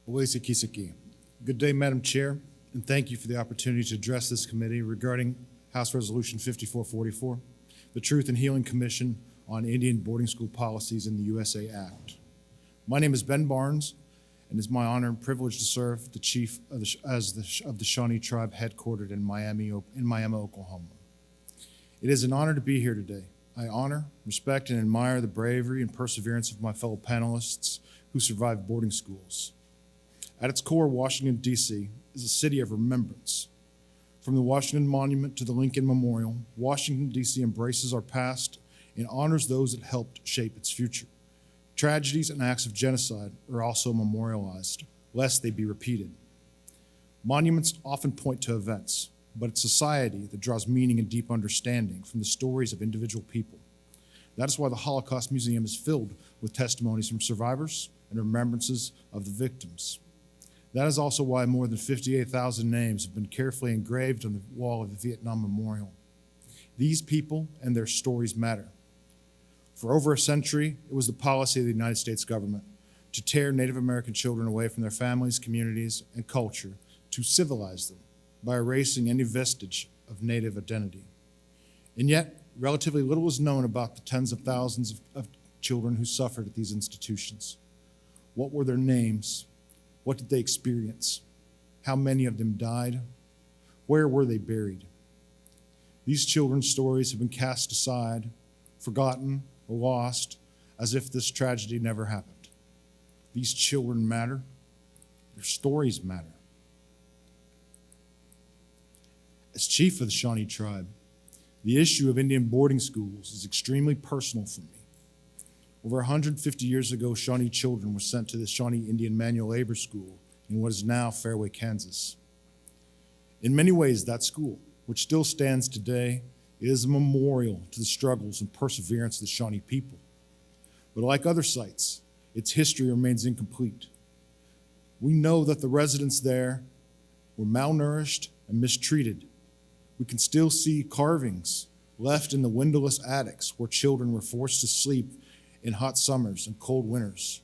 Oasis Kisaki. Good day, Madam Chair, and thank you for the opportunity to address this committee regarding House Resolution 5444, the Truth and Healing Commission on Indian Boarding School Policies in the USA Act. My name is Ben Barnes, and it's my honor and privilege to serve the chief of the Shawnee tribe headquartered in Miami, Oklahoma. It is an honor to be here today. I honor, respect, and admire the bravery and perseverance of my fellow panelists who survived boarding schools. At its core, Washington, D.C. is a city of remembrance. From the Washington Monument to the Lincoln Memorial, Washington, D.C. embraces our past and honors those that helped shape its future. Tragedies and acts of genocide are also memorialized, lest they be repeated. Monuments often point to events, but it's society that draws meaning and deep understanding from the stories of individual people. That is why the Holocaust Museum is filled with testimonies from survivors and remembrances of the victims. That is also why more than 58,000 names have been carefully engraved on the wall of the Vietnam Memorial. These people and their stories matter. For over a century, it was the policy of the United States government to tear Native American children away from their families, communities, and culture, to civilize them by erasing any vestige of Native identity. And yet, relatively little is known about the tens of thousands of children who suffered at these institutions. What were their names? What did they experience? How many of them died? Where were they buried? These children's stories have been cast aside, forgotten, or lost as if this tragedy never happened. These children matter. Their stories matter. As chief of the Shawnee tribe, the issue of Indian boarding schools is extremely personal for me. Over 150 years ago, Shawnee children were sent to the Shawnee Indian Manual Labor School in what is now Fairway, Kansas. In many ways, that school, which still stands today, is a memorial to the struggles and perseverance of the Shawnee people. But like other sites, its history remains incomplete. We know that the residents there were malnourished and mistreated. We can still see carvings left in the windowless attics where children were forced to sleep in hot summers and cold winters.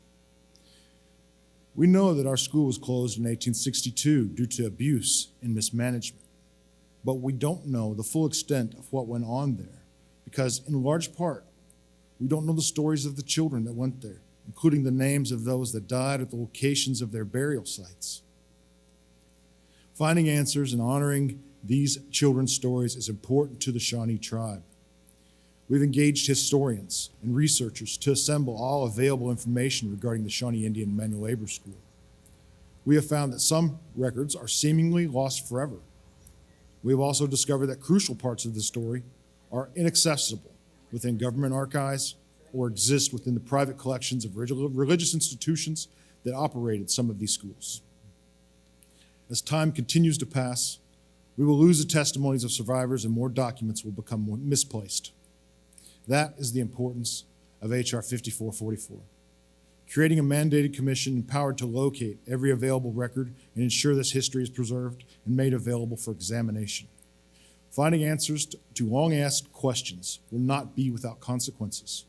We know that our school was closed in 1862 due to abuse and mismanagement, but we don't know the full extent of what went on there because, in large part, we don't know the stories of the children that went there, including the names of those that died at the locations of their burial sites. Finding answers and honoring these children's stories is important to the Shawnee tribe. We've engaged historians and researchers to assemble all available information regarding the Shawnee Indian Manual Labor School. We have found that some records are seemingly lost forever. We have also discovered that crucial parts of the story are inaccessible within government archives or exist within the private collections of religious institutions that operated some of these schools. As time continues to pass, we will lose the testimonies of survivors and more documents will become more misplaced. That is the importance of H.R. 5444, creating a mandated commission empowered to locate every available record and ensure this history is preserved and made available for examination. Finding answers to long-asked questions will not be without consequences.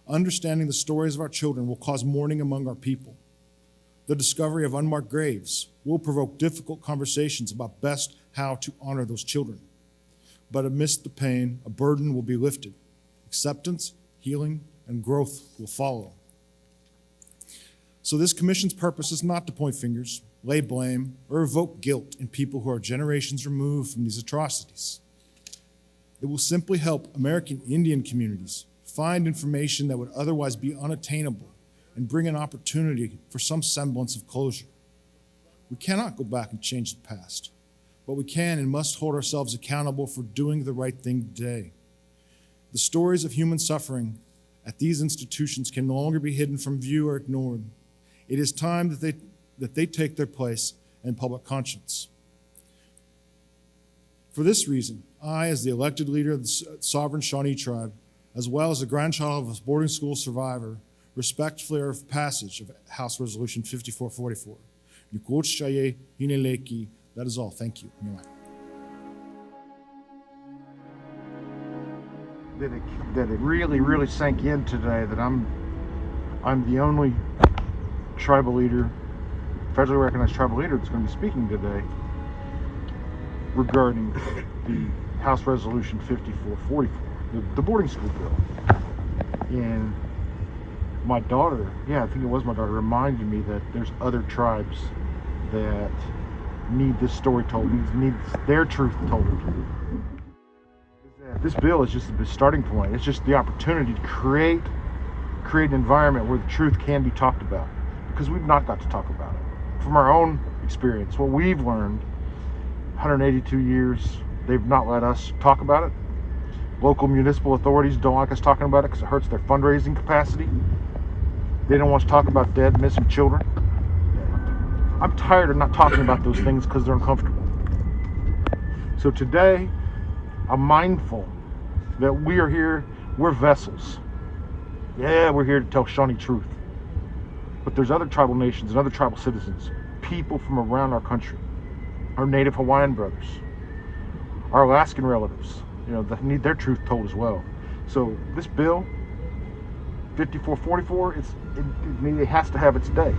Understanding the stories of our children will cause mourning among our people. The discovery of unmarked graves will provoke difficult conversations about best how to honor those children. But amidst the pain, a burden will be lifted. Acceptance, healing, and growth will follow. So this commission's purpose is not to point fingers, lay blame, or evoke guilt in people who are generations removed from these atrocities. It will simply help American Indian communities find information that would otherwise be unattainable and bring an opportunity for some semblance of closure. We cannot go back and change the past, but we can and must hold ourselves accountable for doing the right thing today. The stories of human suffering at these institutions can no longer be hidden from view or ignored. It is time that they take their place in public conscience. For this reason, I, as the elected leader of the sovereign Shawnee tribe, as well as the grandchild of a boarding school survivor, respectfully urge passage of House Resolution 5444. That is all. Thank you. That it really sank in today that I'm the only tribal leader federally recognized tribal leader that's going to be speaking today regarding the House Resolution 5444, the boarding school bill. And my daughter, I think it was my daughter, reminded me that there's other tribes that need this story told, need their truth told. This bill is just the starting point. It's just the opportunity to create an environment where the truth can be talked about, because we've not got to talk about it. From our own experience, what we've learned, 182 years, they've not let us talk about it. Local municipal authorities don't like us talking about it because it hurts their fundraising capacity. They don't want us to talk about dead, missing children. I'm tired of not talking about those things because they're uncomfortable. So today, I'm mindful that we are here, we're vessels. Yeah, we're here to tell Shawnee truth. But there's other tribal nations and other tribal citizens, people from around our country, our native Hawaiian brothers, our Alaskan relatives, that need their truth told as well. So this bill, 5444, it has to have its day.